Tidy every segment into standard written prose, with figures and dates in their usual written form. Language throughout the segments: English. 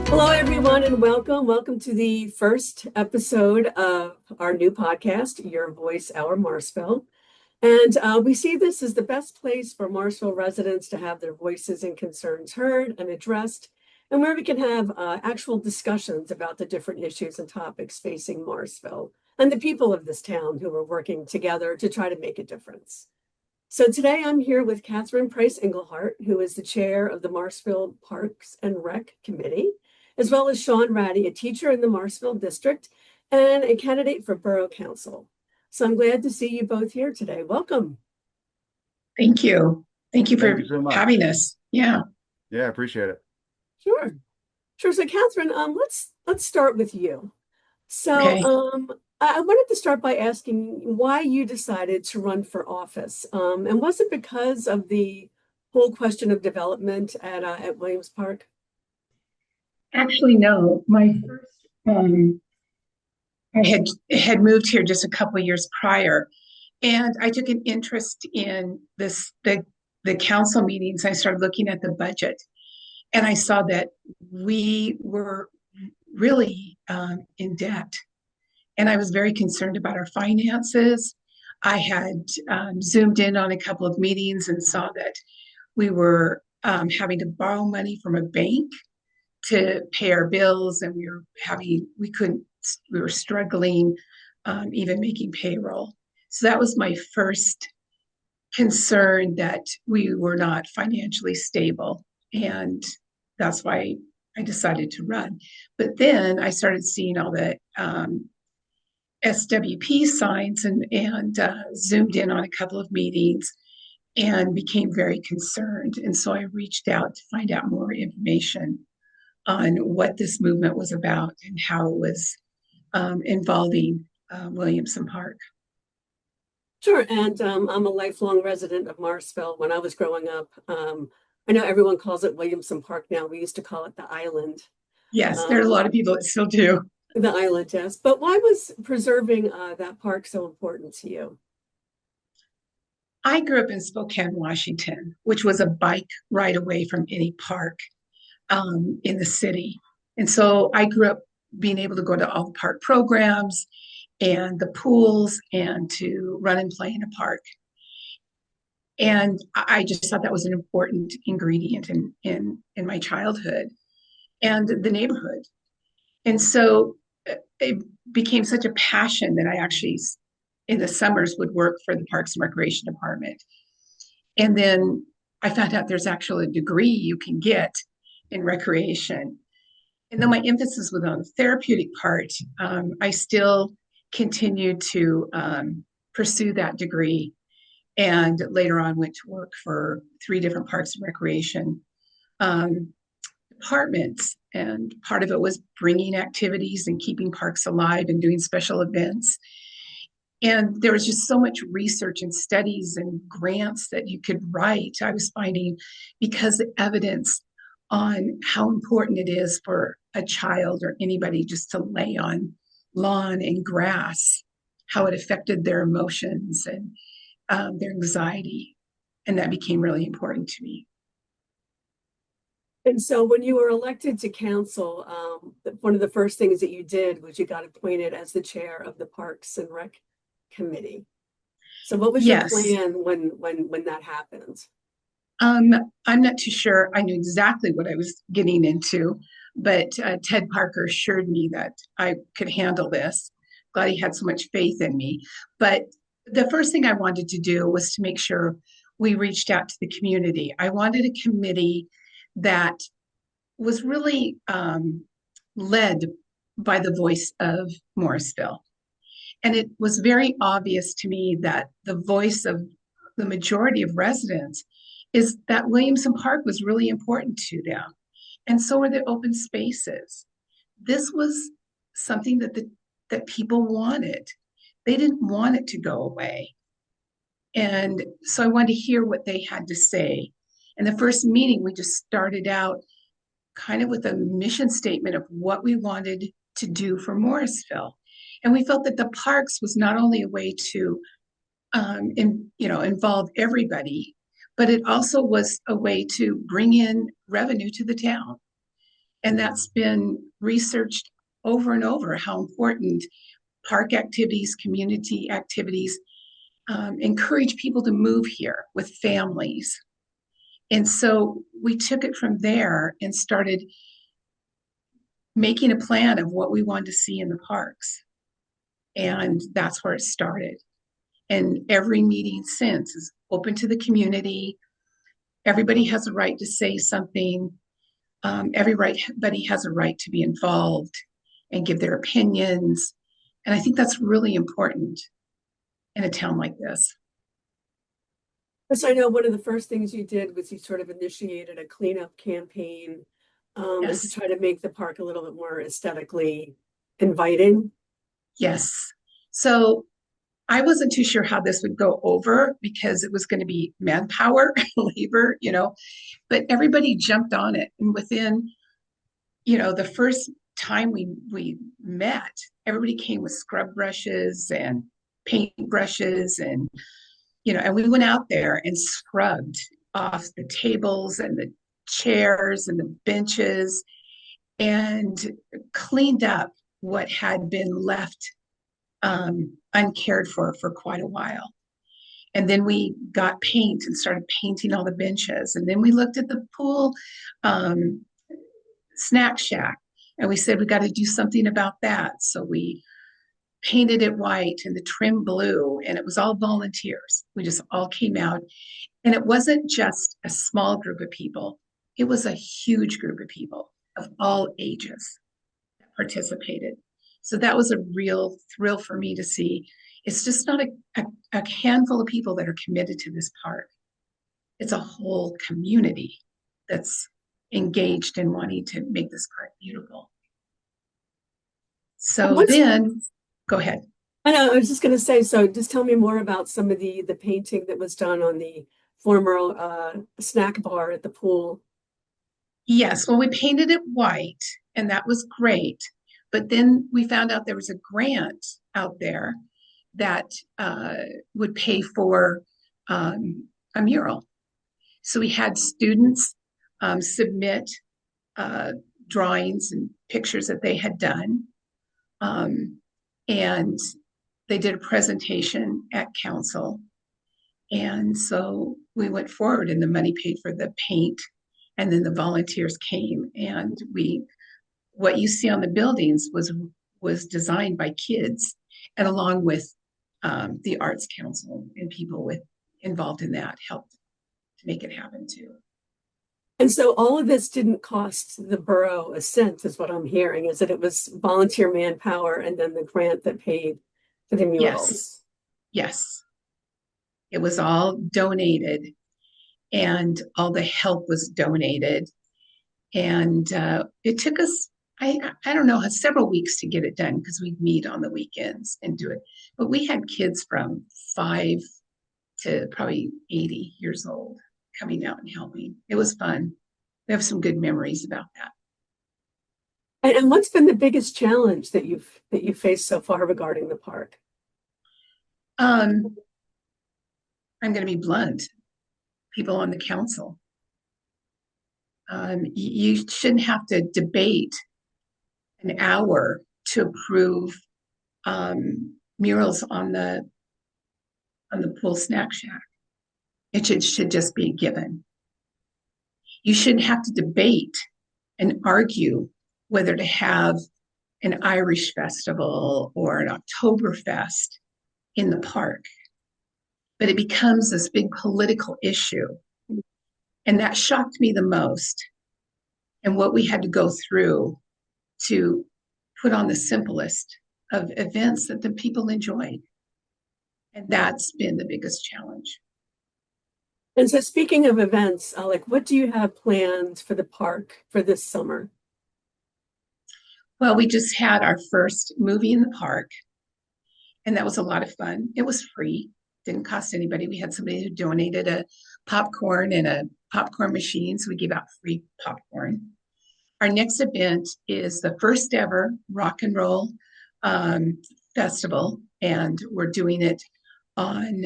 Hello, everyone, and welcome. Welcome to the first episode of our new podcast, Your Voice, Our Morrisville. And we see this as the best place for Morrisville residents to have their voices and concerns heard and addressed, and where we can have actual discussions about the different issues and topics facing Morrisville and the people of this town who are working together to try to make a difference. So today I'm here with Kathryn Price-Engelhard, who is the chair of the Morrisville Parks and Rec Committee, as well as Shawn Ratti, a teacher in the Morrisville district and a candidate for Borough Council. So I'm glad to see you both here today. Welcome. Thank you. Thank you Thank for you so much. having us. Yeah. Yeah, I appreciate it. Sure. So Kathryn, let's start with you. So Okay. I wanted to start by asking why you decided to run for office. And was it because of the whole question of development at Williams Park? Actually, no. My first, I had moved here just a couple of years prior, and I took an interest in the council meetings. I started looking at the budget, and I saw that we were really in debt, and I was very concerned about our finances. I had zoomed in on a couple of meetings and saw that we were having to borrow money from a bank to pay our bills, and we were struggling even making payroll. So that was my first concern, that we were not financially stable, and that's why I decided to run. But then I started seeing all the SWP signs and zoomed in on a couple of meetings and became very concerned. And so I reached out to find out more information on what this movement was about and how it was involving Williamson Park. Sure. And I'm a lifelong resident of Morrisville. When I was growing up, I know everyone calls it Williamson Park now. We used to call it the Island. Yes, there are a lot of people that still do. The Island, yes. But why was preserving that park so important to you? I grew up in Spokane, Washington, which was a bike ride away from any park in the city. And so I grew up being able to go to all the park programs and the pools and to run and play in a park. And I just thought that was an important ingredient in my childhood and the neighborhood. And so it became such a passion that I actually, in the summers, would work for the Parks and Recreation Department. And then I found out there's actually a degree you can get in recreation. And though my emphasis was on the therapeutic part, I still continued to pursue that degree. And later on went to work for 3 different Parks and Recreation departments. And part of it was bringing activities and keeping parks alive and doing special events. And there was just so much research and studies and grants that you could write. I was finding, because the evidence on how important it is for a child or anybody just to lay on lawn and grass, how it affected their emotions and their anxiety. And that became really important to me. And so when you were elected to council, one of the first things that you did was you got appointed as the chair of the Parks and Rec Committee. So what was Yes. your plan when that happened? I'm not too sure. I knew exactly what I was getting into, but Ted Parker assured me that I could handle this. Glad he had so much faith in me. But the first thing I wanted to do was to make sure we reached out to the community. I wanted a committee that was really led by the voice of Morrisville. And it was very obvious to me that the voice of the majority of residents is that Williamson Park was really important to them. And so were the open spaces. This was something that people wanted. They didn't want it to go away. And so I wanted to hear what they had to say. In the first meeting, we just started out kind of with a mission statement of what we wanted to do for Morrisville. And we felt that the parks was not only a way to involve everybody, but it also was a way to bring in revenue to the town. And that's been researched over and over how important park activities, community activities encourage people to move here with families. And so we took it from there and started making a plan of what we wanted to see in the parks. And that's where it started. And every meeting since is open to the community. Everybody has a right to say something. Everybody has a right to be involved and give their opinions. And I think that's really important in a town like this. So I know one of the first things you did was you sort of initiated a cleanup campaign, and to Yes, try to make the park a little bit more aesthetically inviting. yes. So I wasn't too sure how this would go over because it was going to be manpower, labor, but everybody jumped on it. And within, the first time we met, everybody came with scrub brushes and paint brushes and we went out there and scrubbed off the tables and the chairs and the benches and cleaned up what had been left uncared for quite a while. And then we got paint and started painting all the benches. And then we looked at the pool um, snack shack and we said, we got to do something about that. So we painted it white and the trim blue, and it was all volunteers. We just all came out. And it wasn't just a small group of people, it was a huge group of people of all ages that participated. So that was a real thrill for me to see. It's just not a handful of people that are committed to this park. It's a whole community that's engaged in wanting to make this park beautiful. And So what's then, go ahead. I know, I was just going to say, so just tell me more about some of the painting that was done on the former snack bar at the pool. Yes, well, we painted it white, and that was great. But then we found out there was a grant out there that would pay for a mural. So we had students submit drawings and pictures that they had done. And they did a presentation at council. And so we went forward, and the money paid for the paint. And then the volunteers came, and what you see on the buildings was designed by kids, and along with the Arts Council and people involved in that helped to make it happen too. And so all of this didn't cost the borough a cent, is what I'm hearing, is that it was volunteer manpower and then the grant that paid for the Yes, murals. yes, it was all donated, and all the help was donated, and it took us. I don't know, several weeks to get it done because we'd meet on the weekends and do it. But we had kids from 5 to probably 80 years old coming out and helping. It was fun. We have some good memories about that. And what's been the biggest challenge that you've faced so far regarding the park? Um, I'm going to be blunt. People on the council. You shouldn't have to debate an hour to approve murals on the pool snack shack. It should just be a given. You shouldn't have to debate and argue whether to have an Irish festival or an Oktoberfest in the park. But it becomes this big political issue. And that shocked me the most. And what we had to go through to put on the simplest of events that the people enjoyed. And that's been the biggest challenge. And so speaking of events, like what do you have planned for the park for this summer? Well, we just had our first movie in the park, and that was a lot of fun. It was free, didn't cost anybody. We had somebody who donated a popcorn and a popcorn machine, so we gave out free popcorn. Our next event is the first ever rock and roll um, festival, and we're doing it on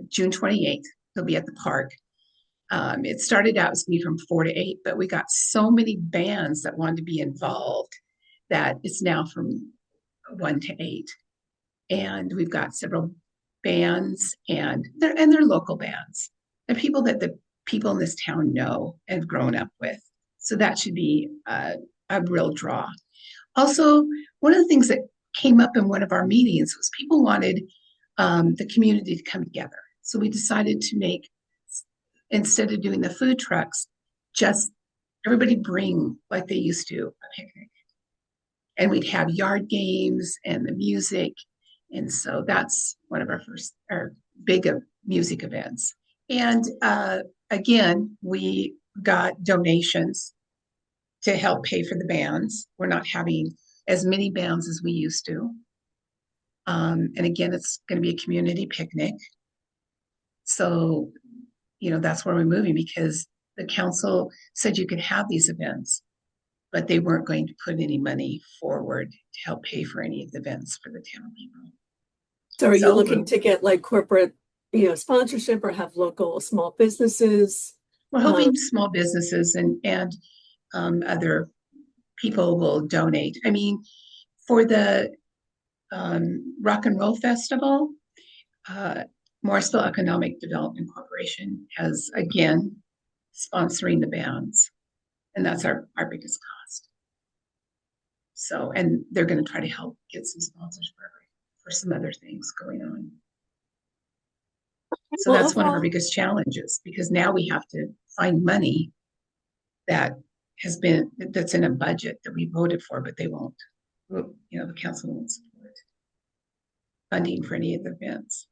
June 28th. It'll be at the park. It started out as me from 4 to 8, but we got so many bands that wanted to be involved that it's now from 1 to 8. And we've got several bands, and they're local bands. They're people that the people in this town know and have grown up with. So that should be a real draw. Also, one of the things that came up in one of our meetings was people wanted the community to come together. So we decided to make, instead of doing the food trucks, just everybody bring like they used to a picnic. And we'd have yard games and the music. And so that's one of our big music events. And again, we got donations to help pay for the bands. We're not having as many bands as we used to. And again, it's going to be a community picnic. So, that's where we're moving because the council said you could have these events, but they weren't going to put any money forward to help pay for any of the events for the town people. So are you So looking to get like corporate, sponsorship or have local small businesses? we're hoping small businesses and other people will donate. I mean, for the Rock and Roll Festival, Morrisville Economic Development Corporation has again sponsoring the bands, and that's our biggest cost. So, and they're going to try to help get some sponsors for some other things going on. So Well, that's one of our overall, biggest challenges because now we have to find money that that's in a budget that we voted for, but they won't. The council won't support funding for any of the events.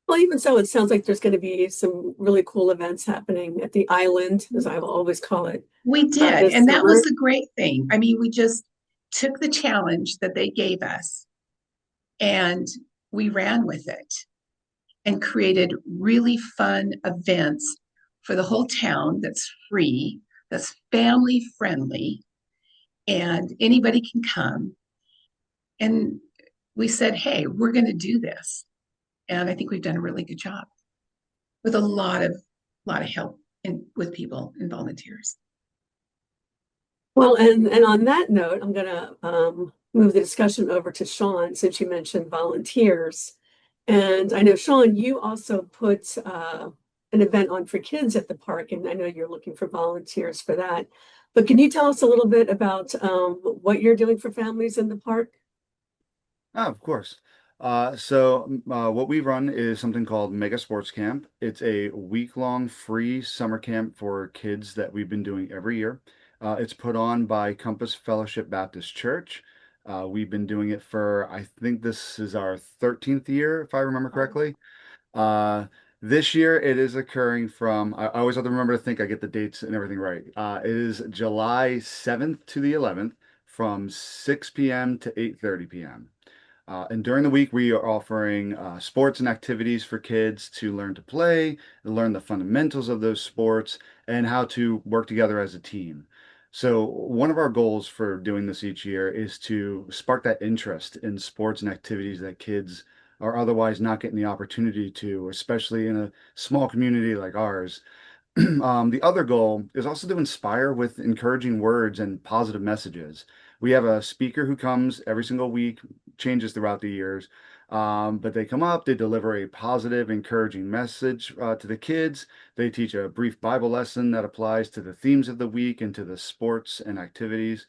well, even so, it sounds like there's going to be some really cool events happening at the island, as I will always call it, We did, this and that was summer. the great thing. I mean, we just took the challenge that they gave us and we ran with it and created really fun events for the whole town that's free, that's family friendly, and anybody can come. And we said, hey, we're going to do this. And I think we've done a really good job with a lot of help with people and volunteers. Well, and on that note, I'm going to move the discussion over to Shawn since you mentioned volunteers. And I know, Shawn, you also put an event on for kids at the park, and I know you're looking for volunteers for that. But can you tell us a little bit about what you're doing for families in the park? Of course. What we run is something called Mega Sports Camp. It's a week-long free summer camp for kids that we've been doing every year. It's put on by Compass Fellowship Baptist Church. We've been doing it for, I think this is our 13th year, if I remember correctly. Uh, this year it is occurring from, I always have to remember to think I get the dates and everything right. It is July 7th to the 11th from 6 p.m. to 8:30 p.m. And during the week, we are offering sports and activities for kids to learn to play, learn the fundamentals of those sports, and how to work together as a team. So, one of our goals for doing this each year is to spark that interest in sports and activities that kids are otherwise not getting the opportunity to, especially in a small community like ours. The other goal is also to inspire with encouraging words and positive messages. We have a speaker who comes every single week, changes throughout the years, but they come up, they deliver a positive, encouraging message to the kids. They teach a brief Bible lesson that applies to the themes of the week and to the sports and activities.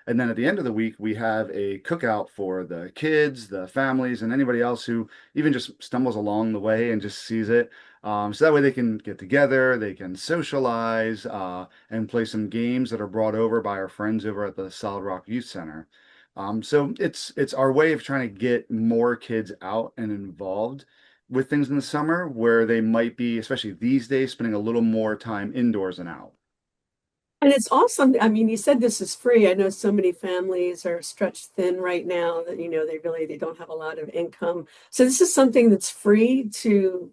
And then at the end of the week, we have a cookout for the kids, the families, and anybody else who even just stumbles along the way and just sees it. So that way they can get together, they can socialize, and play some games that are brought over by our friends over at the Solid Rock Youth Center. So it's our way of trying to get more kids out and involved with things in the summer where they might be, especially these days, spending a little more time indoors and out. And it's awesome. I mean, you said this is free. I know so many families are stretched thin right now that, they don't have a lot of income. So this is something that's free to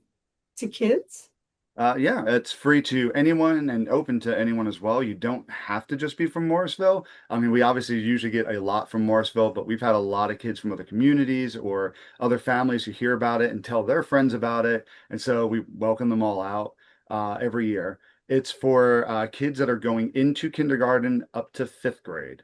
kids. Yeah, it's free to anyone and open to anyone as well. You don't have to just be from Morrisville. I mean, we obviously usually get a lot from Morrisville, but we've had a lot of kids from other communities or other families who hear about it and tell their friends about it. And so we welcome them all out. every year. It's for kids that are going into kindergarten up to fifth grade.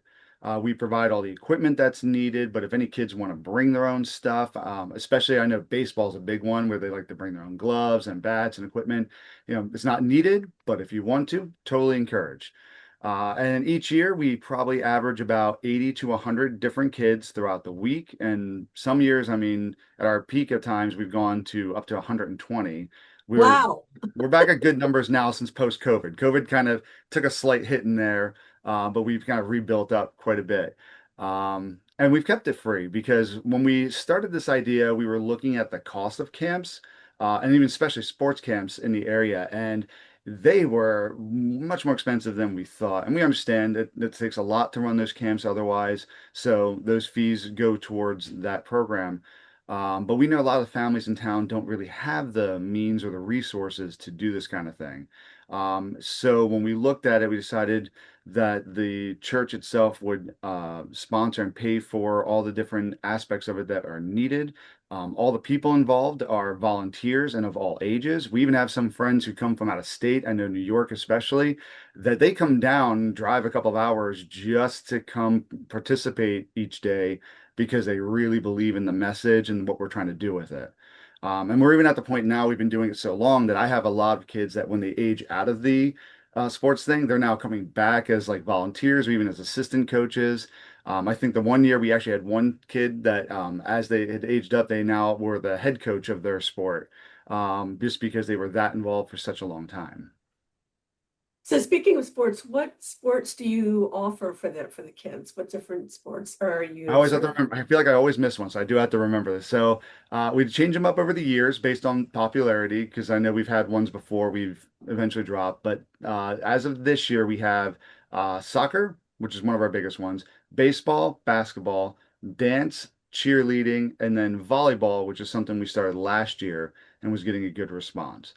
We provide all the equipment that's needed, but if any kids want to bring their own stuff, especially I know baseball is a big one where they like to bring their own gloves and bats and equipment. It's not needed, but if you want to, totally encouraged. And each year we probably average about 80 to 100 different kids throughout the week. And some years, I mean, at our peak of times, we've gone to up to 120. We're Wow. we're back at good numbers now since post-COVID. COVID kind of took a slight hit in there, but we've kind of rebuilt up quite a bit. And we've kept it free because when we started this idea, we were looking at the cost of camps, and even especially sports camps in the area. And they were much more expensive than we thought. And we understand that it takes a lot to run those camps otherwise. So those fees go towards that program. But we know a lot of families in town don't really have the means or the resources to do this kind of thing. So when we looked at it, we decided that the church itself would sponsor and pay for all the different aspects of it that are needed. All the people involved are volunteers and of all ages. We even have some friends who come from out of state, I know New York especially, that they come down, drive a couple of hours just to come participate each day because they really believe in the message and what we're trying to do with it. And we're even at the point now, we've been doing it so long that I have a lot of kids that when they age out of the sports thing, they're now coming back as like volunteers or even as assistant coaches. I think the one year we actually had one kid that, as they had aged up, they now were the head coach of their sport, just because they were that involved for such a long time. So speaking of sports, what sports do you offer for the kids? What different sports are I you always have sort to of? remember. I feel like I always miss one, so I do have to remember this. So we change them up over the years based on popularity, because I know we've had ones before we've eventually dropped. But as of this year, we have soccer, which is one of our biggest ones, baseball, basketball, dance, cheerleading, and then volleyball, which is something we started last year and was getting a good response.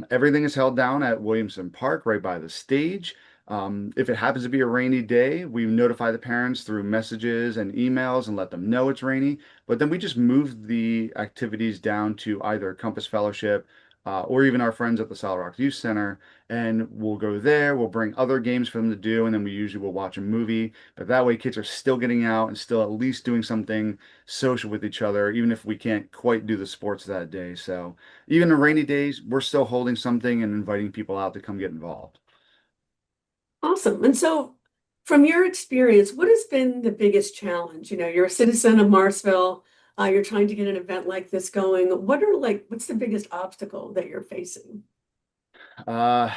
Everything is held down at Williamson Park, right by the stage. If it happens to be a rainy day, we notify the parents through messages and emails and let them know it's rainy. But then we just move the activities down to either Compass Fellowship or even our friends at the Solid Rock Youth Center. And we'll go there, we'll bring other games for them to do, and then we usually will watch a movie. But that way, kids are still getting out and still at least doing something social with each other, even if we can't quite do the sports that day. So even on rainy days, we're still holding something and inviting people out to come get involved. Awesome. And so from your experience, what has been the biggest challenge? You're a citizen of Morrisville, you're trying to get an event like this going. What's the biggest obstacle that you're facing? Uh,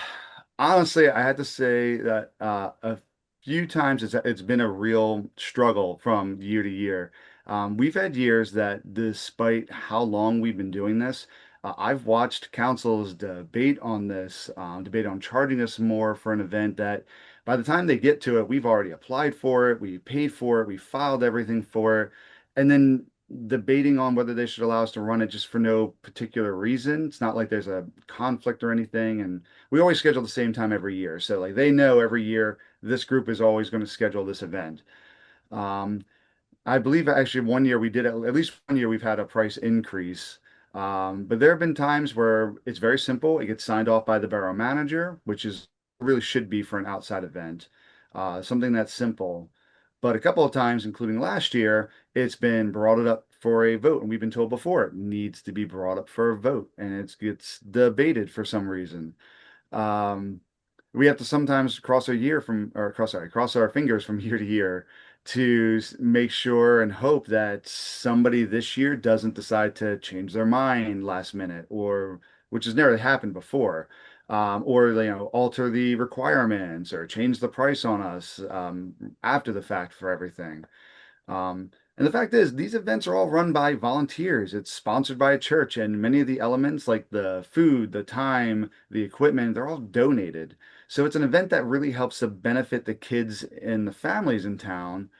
Honestly, I had to say that a few times it's been a real struggle from year to year. We've had years that, despite how long we've been doing this, I've watched councils debate on this, debate on charging us more for an event that by the time they get to it, we've already applied for it, we paid for it, we filed everything for it, and then debating on whether they should allow us to run it just for no particular reason. It's not like there's a conflict or anything, and we always schedule the same time every year. So like they know every year this group is always going to schedule this event. Um, I believe actually one year we did at least one year we've had a price increase. But there have been times where it's very simple. It gets signed off by the borough manager, which is really should be for an outside event, something that's simple. But a couple of times, including last year, it's been brought up for a vote, and we've been told before it needs to be brought up for a vote, and it gets debated for some reason. Um, we have to sometimes cross our year from, or cross, sorry, cross our fingers from year to year to make sure and hope that somebody this year doesn't decide to change their mind last minute, or which has never happened before, or alter the requirements or change the price on us after the fact for everything. And the fact is, these events are all run by volunteers. It's sponsored by a church, and many of the elements, like the food, the time, the equipment, they're all donated. So it's an event that really helps to benefit the kids and the families in town.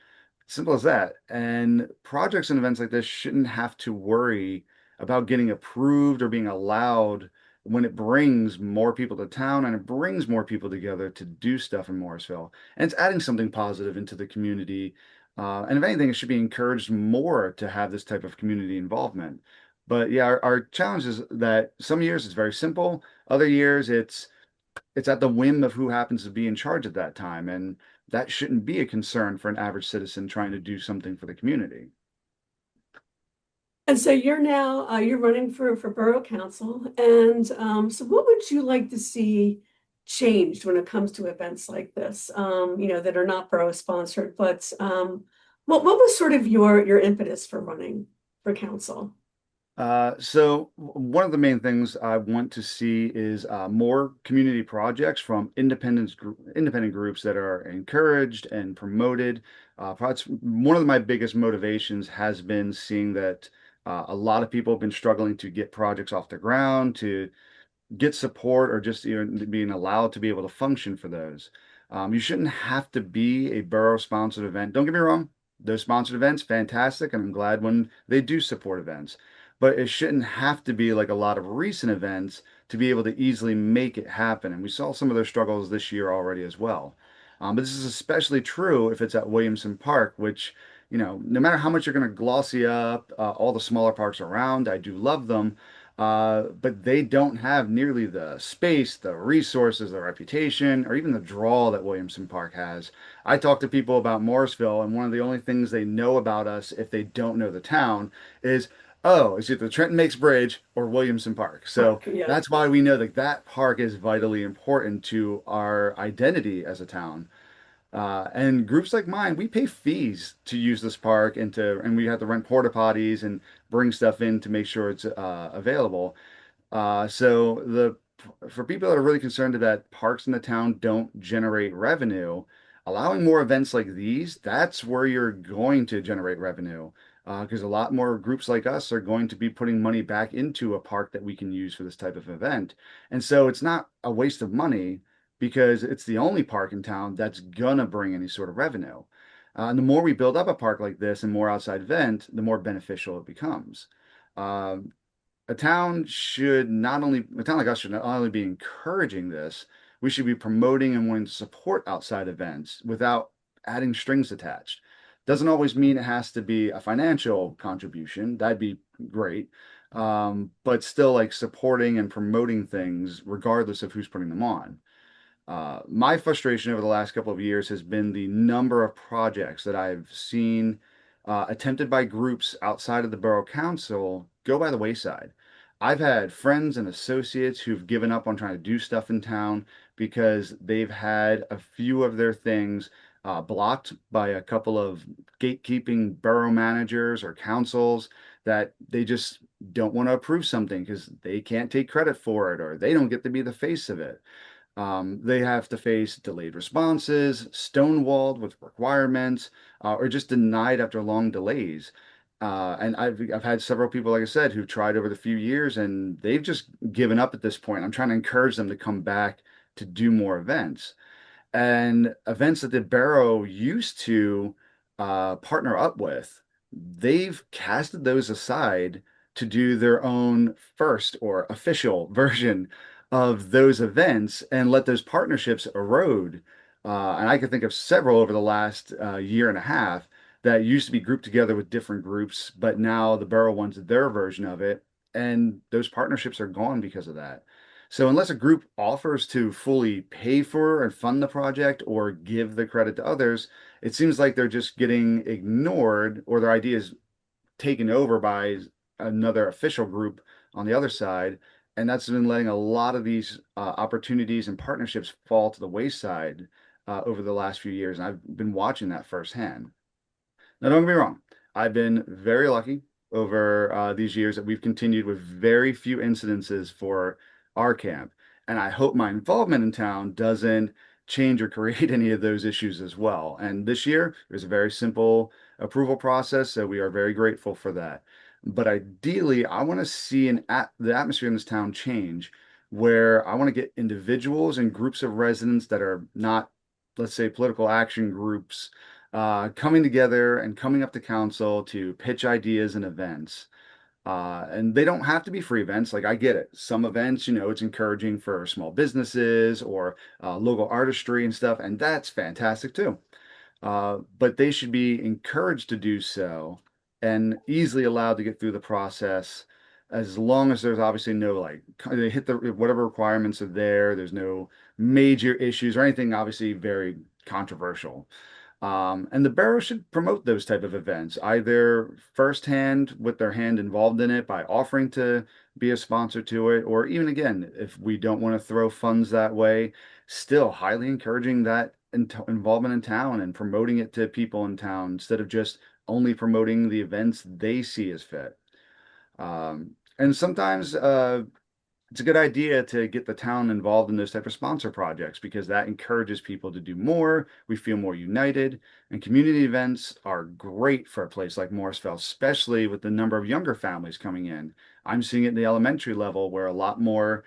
Simple as that. And projects and events like this shouldn't have to worry about getting approved or being allowed when it brings more people to town and it brings more people together to do stuff in Morrisville. And it's adding something positive into the community. And if anything, it should be encouraged more to have this type of community involvement. But yeah, our challenge is that some years it's very simple, other years it's at the whim of who happens to be in charge at that time, and that shouldn't be a concern for an average citizen trying to do something for the community. And so you're now you're running for borough council, and so what would you like to see changed when it comes to events like this? That are not borough sponsored, but what was sort of your impetus for running for council? One of the main things I want to see is more community projects from independent groups that are encouraged and promoted. One of my biggest motivations has been seeing that a lot of people have been struggling to get projects off the ground, to get support, or just being allowed to be able to function for those. You shouldn't have to be a borough sponsored event. Don't get me wrong, those sponsored events, fantastic, and I'm glad when they do support events. But it shouldn't have to be like a lot of recent events to be able to easily make it happen. And we saw some of those struggles this year already as well. But this is especially true if it's at Williamson Park, which, no matter how much you're going to glossy up all the smaller parks around, I do love them. But they don't have nearly the space, the resources, the reputation, or even the draw that Williamson Park has. I talk to people about Morrisville, and one of the only things they know about us, if they don't know the town, is, oh, it's either Trenton Makes Bridge or Williamson Park. So Park, yeah. that's why we know that that park is vitally important to our identity as a town. And groups like mine, we pay fees to use this park and we have to rent porta potties and bring stuff in to make sure it's available. So for people that are really concerned that parks in the town don't generate revenue, allowing more events like these, that's where you're going to generate revenue. Because a lot more groups like us are going to be putting money back into a park that we can use for this type of event. And so it's not a waste of money because it's the only park in town that's gonna bring any sort of revenue. And the more we build up a park like this and more outside event, the more beneficial it becomes. Um, a town like us should not only be encouraging this, we should be promoting and wanting to support outside events without adding strings attached. Doesn't always mean it has to be a financial contribution. That'd be great. But still like supporting and promoting things regardless of who's putting them on. My frustration over the last couple of years has been the number of projects that I've seen attempted by groups outside of the borough council go by the wayside. I've had friends and associates who've given up on trying to do stuff in town because they've had a few of their things blocked by a couple of gatekeeping borough managers or councils that they just don't want to approve something because they can't take credit for it or they don't get to be the face of it. They have to face delayed responses, stonewalled with requirements, or just denied after long delays. And I've had several people, like I said, who've tried over the few years and they've just given up at this point. I'm trying to encourage them to come back to do more events. And events that the Barrow used to partner up with, they've casted those aside to do their own first or official version of those events and let those partnerships erode. And I can think of several over the last year and a half that used to be grouped together with different groups, but now the Borough wants their version of it, and those partnerships are gone because of that. So unless a group offers to fully pay for and fund the project or give the credit to others, it seems like they're just getting ignored or their ideas taken over by another official group on the other side. And that's been letting a lot of these opportunities and partnerships fall to the wayside over the last few years. And I've been watching that firsthand. Now, don't get me wrong. I've been very lucky over these years that we've continued with very few incidences for our camp. And I hope my involvement in town doesn't change or create any of those issues as well. And this year, there's a very simple approval process, so we are very grateful for that. But ideally, I want to see the atmosphere in this town change, where I want to get individuals and groups of residents that are not, let's say, political action groups coming together and coming up to council to pitch ideas and events. And they don't have to be free events. Like I get it. Some events, it's encouraging for small businesses or local artistry and stuff, and that's fantastic too. But they should be encouraged to do so and easily allowed to get through the process as long as there's obviously no like they hit the whatever requirements are there, there's no major issues or anything obviously very controversial. And the borough should promote those type of events, either firsthand with their hand involved in it by offering to be a sponsor to it, or even again, if we don't want to throw funds that way, still highly encouraging that involvement in town and promoting it to people in town instead of just only promoting the events they see as fit. And sometimes it's a good idea to get the town involved in those type of sponsor projects because that encourages people to do more. We feel more united, and community events are great for a place like Morrisville, especially with the number of younger families coming in. I'm seeing it in the elementary level where a lot more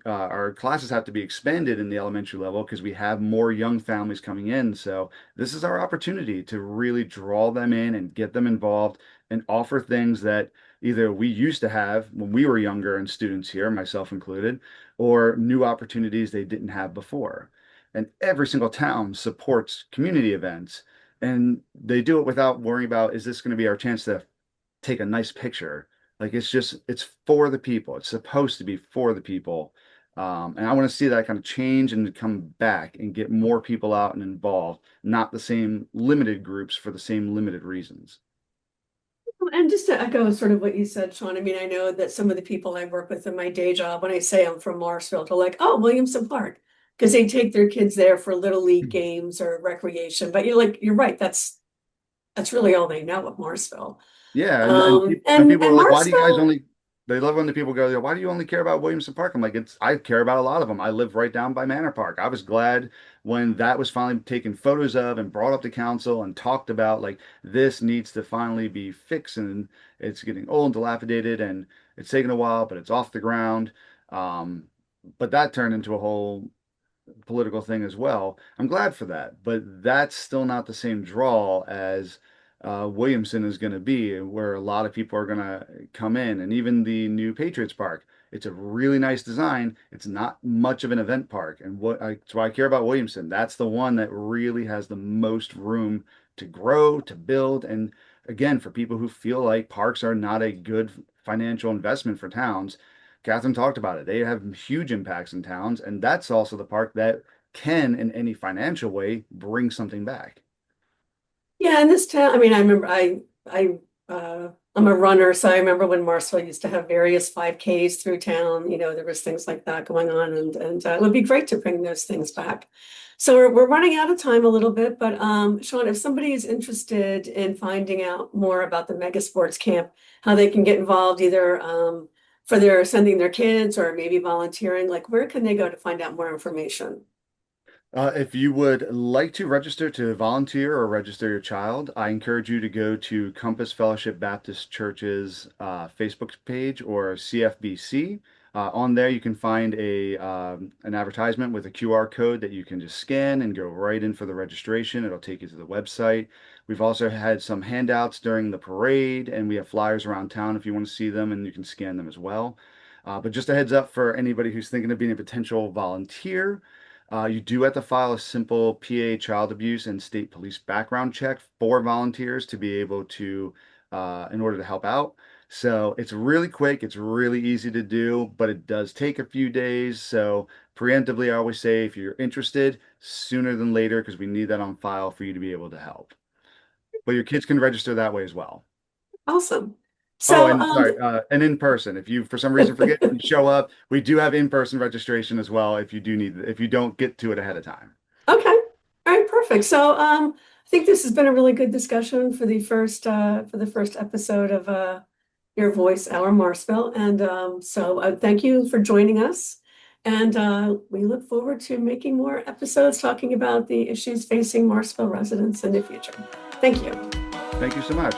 our classes have to be expanded in the elementary level because we have more young families coming in. So this is our opportunity to really draw them in and get them involved and offer things that either we used to have when we were younger and students here, myself included, or new opportunities they didn't have before. And every single town supports community events, and they do it without worrying about, is this going to be our chance to take a nice picture? Like it's for the people. It's supposed to be for the people. And I want to see that kind of change and come back and get more people out and involved, not the same limited groups for the same limited reasons. And just to echo sort of what you said, Shawn, I mean, I know that some of the people I work with in my day job, when I say I'm from Morrisville, they're like, oh, Williamson Park, because they take their kids there for little league games or recreation. But you're right, that's really all they know of Morrisville. Yeah, and some people are And like, why do you guys Morrisville, only? They love when the people go, why do you only care about Williamson Park? I'm like, I care about a lot of them. I live right down by Manor Park. I was glad when that was finally taken photos of and brought up to council and talked about like this needs to finally be fixed and it's getting old and dilapidated and it's taken a while, but it's off the ground. Um, but that turned into a whole political thing as well. I'm glad for that, but that's still not the same draw as Williamson is going to be, where a lot of people are going to come in. And even the new Patriots Park, it's a really nice design. It's not much of an event park, and that's why I care about Williamson. That's the one that really has the most room to grow, to build, and again, for people who feel like parks are not a good financial investment for towns. Kathryn talked about it. They have huge impacts in towns, and that's also the park that can, in any financial way, bring something back. yeah, in this town, I mean, I remember I'm a runner, so I remember when Morrisville used to have various 5Ks through town. There was things like that going on, and it would be great to bring those things back. So we're running out of time a little bit, but Shawn, if somebody is interested in finding out more about the Mega Sports Camp, how they can get involved, either for their sending their kids or maybe volunteering, like where can they go to find out more information? If you would like to register to volunteer or register your child, I encourage you to go to Compass Fellowship Baptist Church's Facebook page or CFBC. On there, you can find an advertisement with a QR code that you can just scan and go right in for the registration. It'll take you to the website. We've also had some handouts during the parade, and we have flyers around town if you want to see them, and you can scan them as well. But just a heads up for anybody who's thinking of being a potential volunteer. You do have to file a simple PA child abuse and state police background check for volunteers to be able to, in order to help out. So it's really quick, it's really easy to do, but it does take a few days. So preemptively, I always say if you're interested, sooner than later, because we need that on file for you to be able to help. But your kids can register that way as well. Awesome. Oh, So and sorry, and in person. If you for some reason forget and you show up, we do have in-person registration as well if you don't get to it ahead of time. okay. All right, perfect. So I think this has been a really good discussion for the first episode of Your Voice, Our Morrisville. And so thank you for joining us. And we look forward to making more episodes talking about the issues facing Morrisville residents in the future. Thank you. Thank you so much.